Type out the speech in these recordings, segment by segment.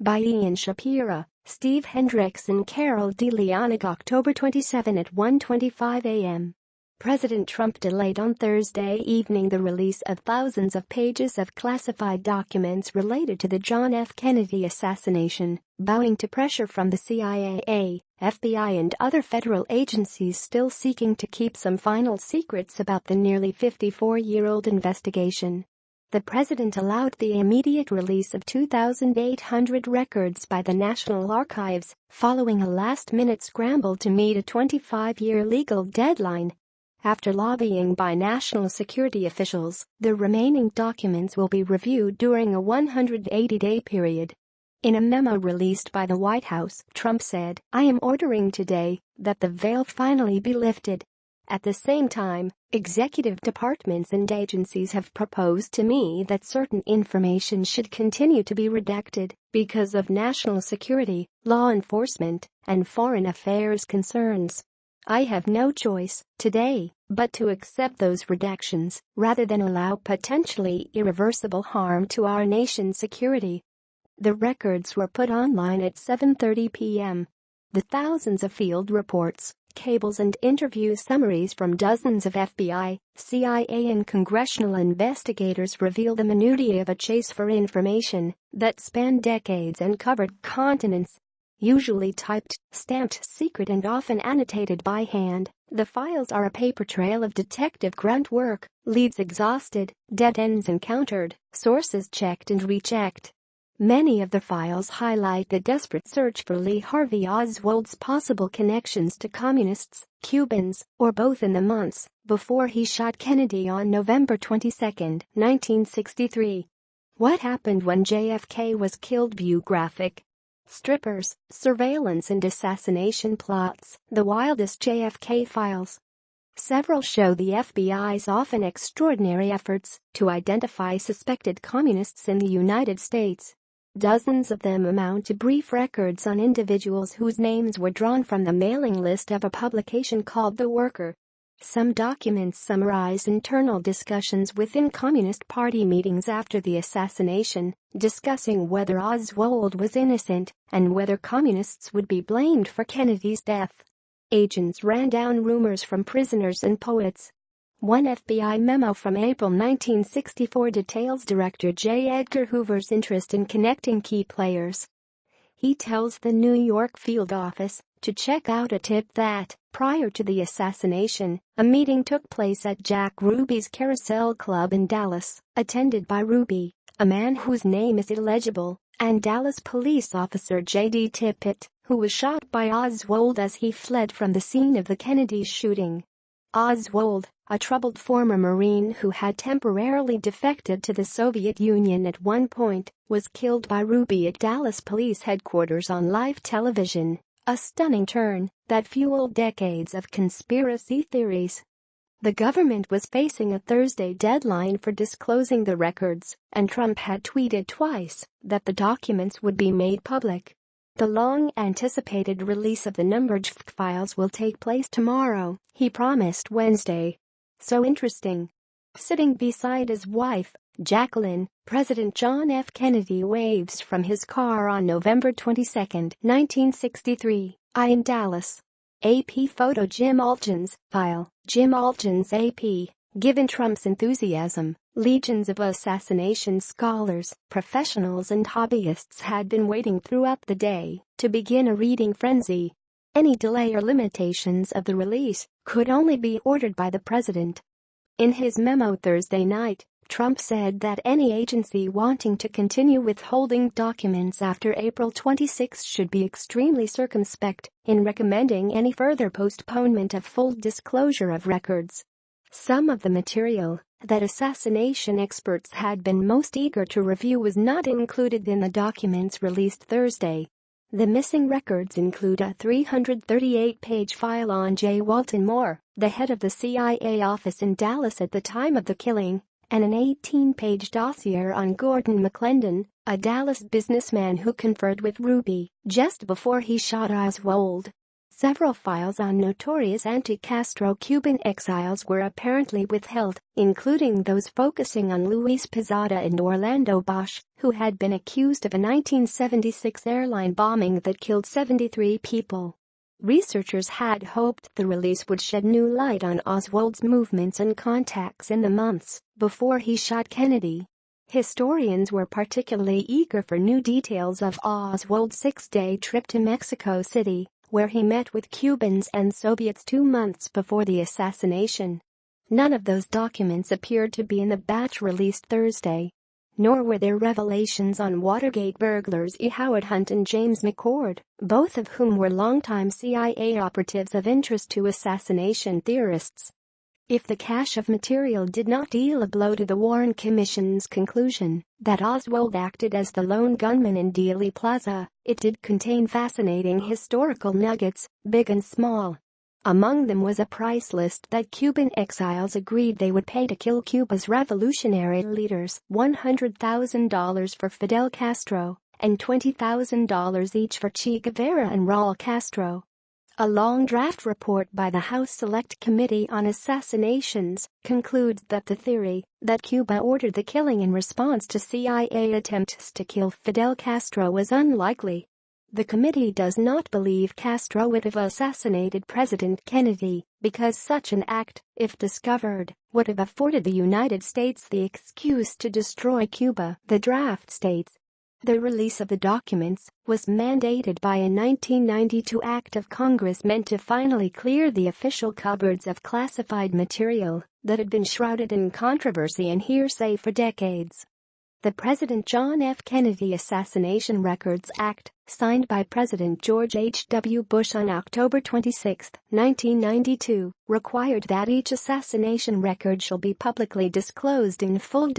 By Ian Shapira, Steve Hendrix and Carol D. Leonnig. October 27 at 1:25 a.m. President Trump delayed on Thursday evening the release of thousands of pages of classified documents related to the John F. Kennedy assassination, bowing to pressure from the CIA, FBI and other federal agencies still seeking to keep some final secrets about the nearly 54-year-old investigation. The president allowed the immediate release of 2,800 records by the National Archives, following a last-minute scramble to meet a 25-year legal deadline. After lobbying by national security officials, the remaining documents will be reviewed during a 180-day period. In a memo released by the White House, Trump said, "I am ordering today that the veil finally be lifted." At the same time, executive departments and agencies have proposed to me that certain information should continue to be redacted because of national security, law enforcement, and foreign affairs concerns. I have no choice today but to accept those redactions rather than allow potentially irreversible harm to our nation's security. The records were put online at 7:30 p.m. The thousands of field reports, cables and interview summaries from dozens of FBI, CIA and congressional investigators reveal the minutiae of a chase for information that spanned decades and covered continents. Usually typed, stamped secret and often annotated by hand, the files are a paper trail of detective grunt work, leads exhausted, dead ends encountered, sources checked and rechecked. Many of the files highlight the desperate search for Lee Harvey Oswald's possible connections to communists, Cubans, or both in the months before he shot Kennedy on November 22, 1963. What happened when JFK was killed? Biographic. Strippers, surveillance and assassination plots, the wildest JFK files. Several show the FBI's often extraordinary efforts to identify suspected communists in the United States. Dozens of them amount to brief records on individuals whose names were drawn from the mailing list of a publication called The Worker. Some documents summarize internal discussions within Communist Party meetings after the assassination, discussing whether Oswald was innocent and whether communists would be blamed for Kennedy's death. Agents ran down rumors from prisoners and poets. One FBI memo from April 1964 details Director J. Edgar Hoover's interest in connecting key players. He tells the New York field office to check out a tip that, prior to the assassination, a meeting took place at Jack Ruby's Carousel Club in Dallas, attended by Ruby, a man whose name is illegible, and Dallas police officer J.D. Tippit, who was shot by Oswald as he fled from the scene of the Kennedy shooting. Oswald, a troubled former Marine who had temporarily defected to the Soviet Union at one point, was killed by Ruby at Dallas police headquarters on live television, a stunning turn that fueled decades of conspiracy theories. The government was facing a Thursday deadline for disclosing the records, and Trump had tweeted twice that the documents would be made public. The long-anticipated release of the numbered files will take place tomorrow, he promised Wednesday. So interesting. Sitting beside his wife, Jacqueline, President John F. Kennedy waves from his car on November 22, 1963, in Dallas. AP photo. Jim Algen's file. Jim Algen's AP. Given Trump's enthusiasm, legions of assassination scholars, professionals and hobbyists had been waiting throughout the day to begin a reading frenzy. Any delay or limitations of the release could only be ordered by the president. In his memo Thursday night, Trump said that any agency wanting to continue withholding documents after April 26 should be extremely circumspect in recommending any further postponement of full disclosure of records. Some of the material that assassination experts had been most eager to review was not included in the documents released Thursday. The missing records include a 338-page file on J. Walton Moore, the head of the CIA office in Dallas at the time of the killing, and an 18-page dossier on Gordon McClendon, a Dallas businessman who conferred with Ruby just before he shot Oswald. Several files on notorious anti-Castro Cuban exiles were apparently withheld, including those focusing on Luis Posada and Orlando Bosch, who had been accused of a 1976 airline bombing that killed 73 people. Researchers had hoped the release would shed new light on Oswald's movements and contacts in the months before he shot Kennedy. Historians were particularly eager for new details of Oswald's 6-day trip to Mexico City, where he met with Cubans and Soviets 2 months before the assassination. None of those documents appeared to be in the batch released Thursday. Nor were there revelations on Watergate burglars E. Howard Hunt and James McCord, both of whom were longtime CIA operatives of interest to assassination theorists. If the cache of material did not deal a blow to the Warren Commission's conclusion that Oswald acted as the lone gunman in Dealey Plaza, it did contain fascinating historical nuggets, big and small. Among them was a price list that Cuban exiles agreed they would pay to kill Cuba's revolutionary leaders, $100,000 for Fidel Castro and $20,000 each for Che Guevara and Raul Castro. A long draft report by the House Select Committee on Assassinations concludes that the theory that Cuba ordered the killing in response to CIA attempts to kill Fidel Castro was unlikely. The committee does not believe Castro would have assassinated President Kennedy because such an act, if discovered, would have afforded the United States the excuse to destroy Cuba, the draft states. The release of the documents was mandated by a 1992 act of Congress meant to finally clear the official cupboards of classified material that had been shrouded in controversy and hearsay for decades. The President John F. Kennedy Assassination Records Act, signed by President George H. W. Bush on October 26, 1992, required that each assassination record shall be publicly disclosed in full.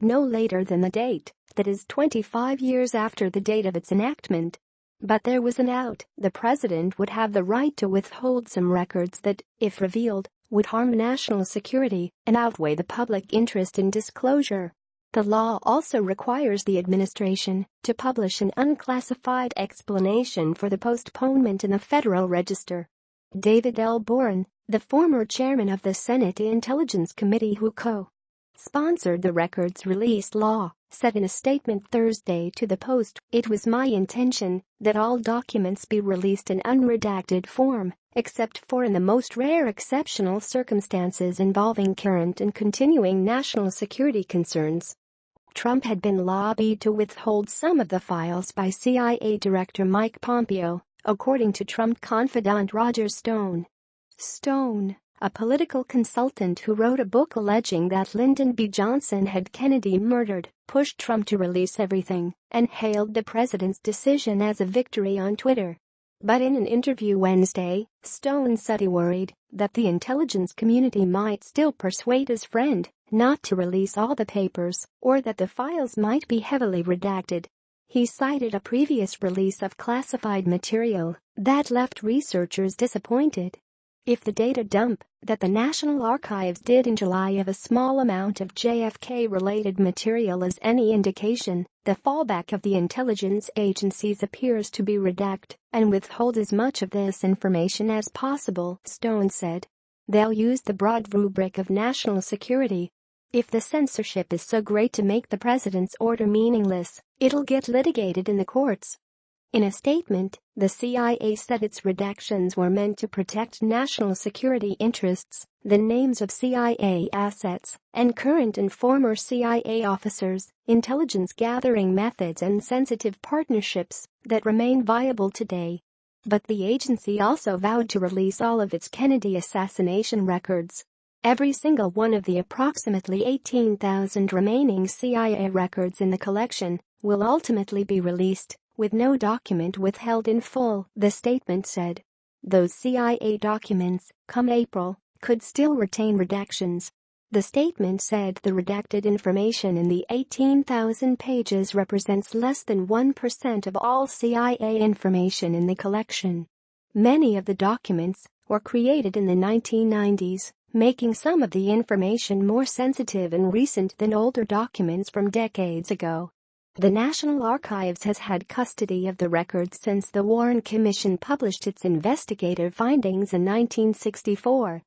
No later than the date, that is 25 years after the date of its enactment. But there was an out. The president would have the right to withhold some records that, if revealed, would harm national security and outweigh the public interest in disclosure. The law also requires the administration to publish an unclassified explanation for the postponement in the Federal Register. David L. Boren, the former chairman of the Senate Intelligence Committee who co-sponsored the records release law, said in a statement Thursday to the Post, "It was my intention that all documents be released in unredacted form, except for in the most rare exceptional circumstances involving current and continuing national security concerns." Trump had been lobbied to withhold some of the files by CIA Director Mike Pompeo, according to Trump confidant Roger Stone. Stone, a political consultant who wrote a book alleging that Lyndon B. Johnson had Kennedy murdered, pushed Trump to release everything and hailed the president's decision as a victory on Twitter. But in an interview Wednesday, Stone said he worried that the intelligence community might still persuade his friend not to release all the papers or that the files might be heavily redacted. He cited a previous release of classified material that left researchers disappointed. If the data dump that the National Archives did in July of a small amount of JFK-related material is any indication, the fallback of the intelligence agencies appears to be redact and withhold as much of this information as possible, Stone said. They'll use the broad rubric of national security. If the censorship is so great to make the president's order meaningless, it'll get litigated in the courts. In a statement, the CIA said its redactions were meant to protect national security interests, the names of CIA assets, and current and former CIA officers, intelligence gathering methods and sensitive partnerships that remain viable today. But the agency also vowed to release all of its Kennedy assassination records. Every single one of the approximately 18,000 remaining CIA records in the collection will ultimately be released, with no document withheld in full, the statement said. Those CIA documents, come April, could still retain redactions. The statement said the redacted information in the 18,000 pages represents less than 1% of all CIA information in the collection. Many of the documents were created in the 1990s, making some of the information more sensitive and recent than older documents from decades ago. The National Archives has had custody of the records since the Warren Commission published its investigative findings in 1964.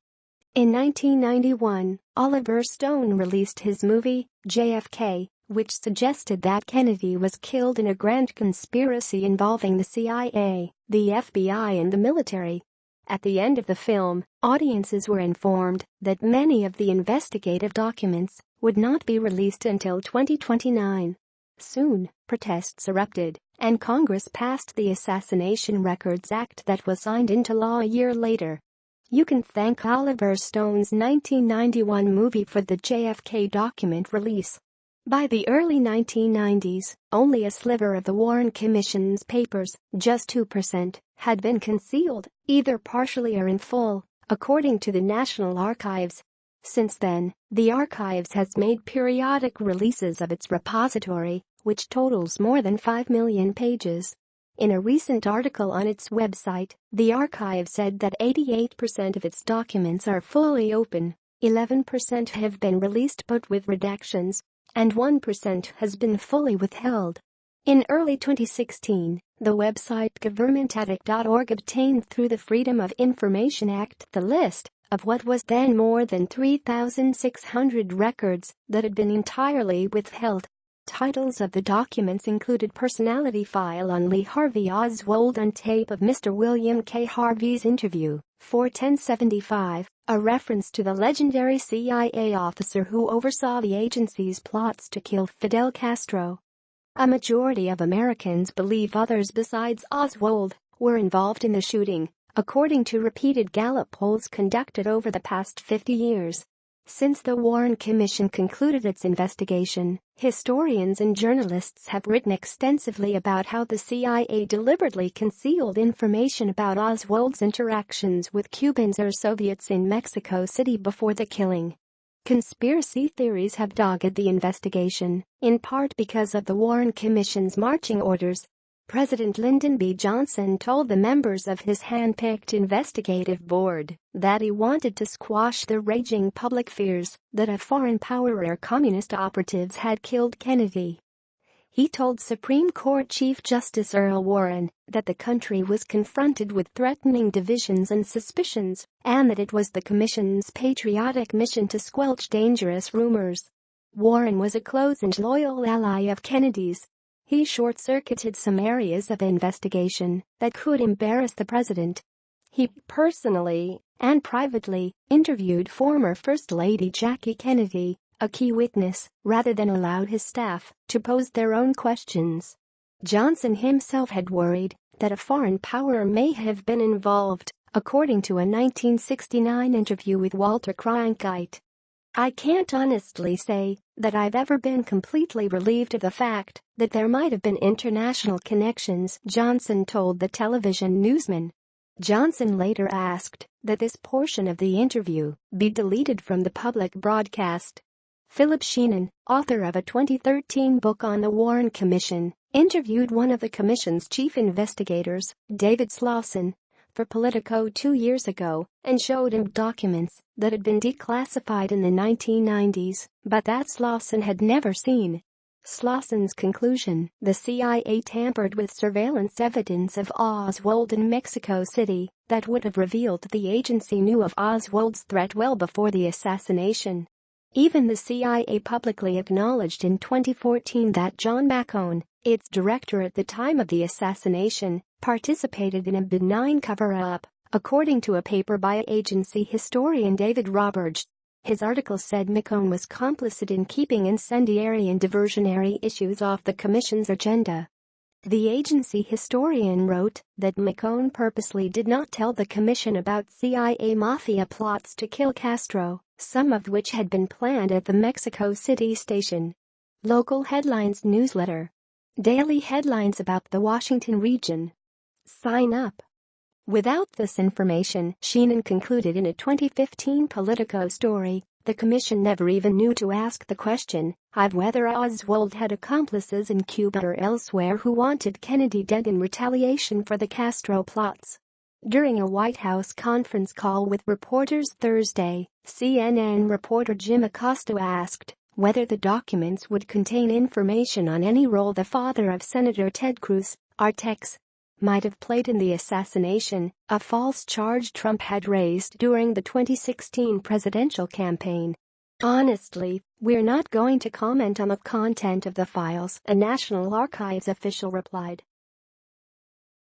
In 1991, Oliver Stone released his movie, JFK, which suggested that Kennedy was killed in a grand conspiracy involving the CIA, the FBI and the military. At the end of the film, audiences were informed that many of the investigative documents would not be released until 2029. Soon, protests erupted, and Congress passed the Assassination Records Act that was signed into law a year later. You can thank Oliver Stone's 1991 movie for the JFK document release. By the early 1990s, only a sliver of the Warren Commission's papers, just 2%, had been concealed, either partially or in full, according to the National Archives. Since then, the Archives has made periodic releases of its repository, which totals more than 5 million pages. In a recent article on its website, the Archive said that 88% of its documents are fully open, 11% have been released but with redactions, and 1% has been fully withheld. In early 2016, the website governmentaddict.org obtained through the Freedom of Information Act the list of what was then more than 3,600 records that had been entirely withheld. Titles of the documents included personality file on Lee Harvey Oswald on tape of Mr. William K. Harvey's interview, 41075, a reference to the legendary CIA officer who oversaw the agency's plots to kill Fidel Castro. A majority of Americans believe others besides Oswald were involved in the shooting, according to repeated Gallup polls conducted over the past 50 years. Since the Warren Commission concluded its investigation, historians and journalists have written extensively about how the CIA deliberately concealed information about Oswald's interactions with Cubans or Soviets in Mexico City before the killing. Conspiracy theories have dogged the investigation, in part because of the Warren Commission's marching orders. President Lyndon B. Johnson told the members of his hand-picked investigative board that he wanted to squash the raging public fears that a foreign power or communist operatives had killed Kennedy. He told Supreme Court Chief Justice Earl Warren that the country was confronted with threatening divisions and suspicions, and that it was the Commission's patriotic mission to squelch dangerous rumors. Warren was a close and loyal ally of Kennedy's. He short-circuited some areas of investigation that could embarrass the president. He personally and privately interviewed former First Lady Jackie Kennedy, a key witness, rather than allowed his staff to pose their own questions. Johnson himself had worried that a foreign power may have been involved, according to a 1969 interview with Walter Cronkite. "I can't honestly say that I've ever been completely relieved of the fact that there might have been international connections," Johnson told the television newsman. Johnson later asked that this portion of the interview be deleted from the public broadcast. Philip Sheenan, author of a 2013 book on the Warren Commission, interviewed one of the commission's chief investigators, David Slauson, for Politico 2 years ago and showed him documents that had been declassified in the 1990s, but that Slauson had never seen. Slauson's conclusion: the CIA tampered with surveillance evidence of Oswald in Mexico City that would have revealed the agency knew of Oswald's threat well before the assassination. Even the CIA publicly acknowledged in 2014 that John McCone, its director at the time of the assassination, participated in a benign cover-up, according to a paper by agency historian David Roberts. His article said McCone was complicit in keeping incendiary and diversionary issues off the commission's agenda. The agency historian wrote that McCone purposely did not tell the commission about CIA mafia plots to kill Castro, some of which had been planned at the Mexico City station. Local Headlines newsletter. Daily headlines about the Washington region. Sign up. Without this information, Sheenan concluded in a 2015 Politico story, the commission never even knew to ask the question of whether Oswald had accomplices in Cuba or elsewhere who wanted Kennedy dead in retaliation for the Castro plots. During a White House conference call with reporters Thursday, CNN reporter Jim Acosta asked whether the documents would contain information on any role the father of Senator Ted Cruz, Artex, might have played in the assassination, a false charge Trump had raised during the 2016 presidential campaign. "Honestly, we're not going to comment on the content of the files," a National Archives official replied.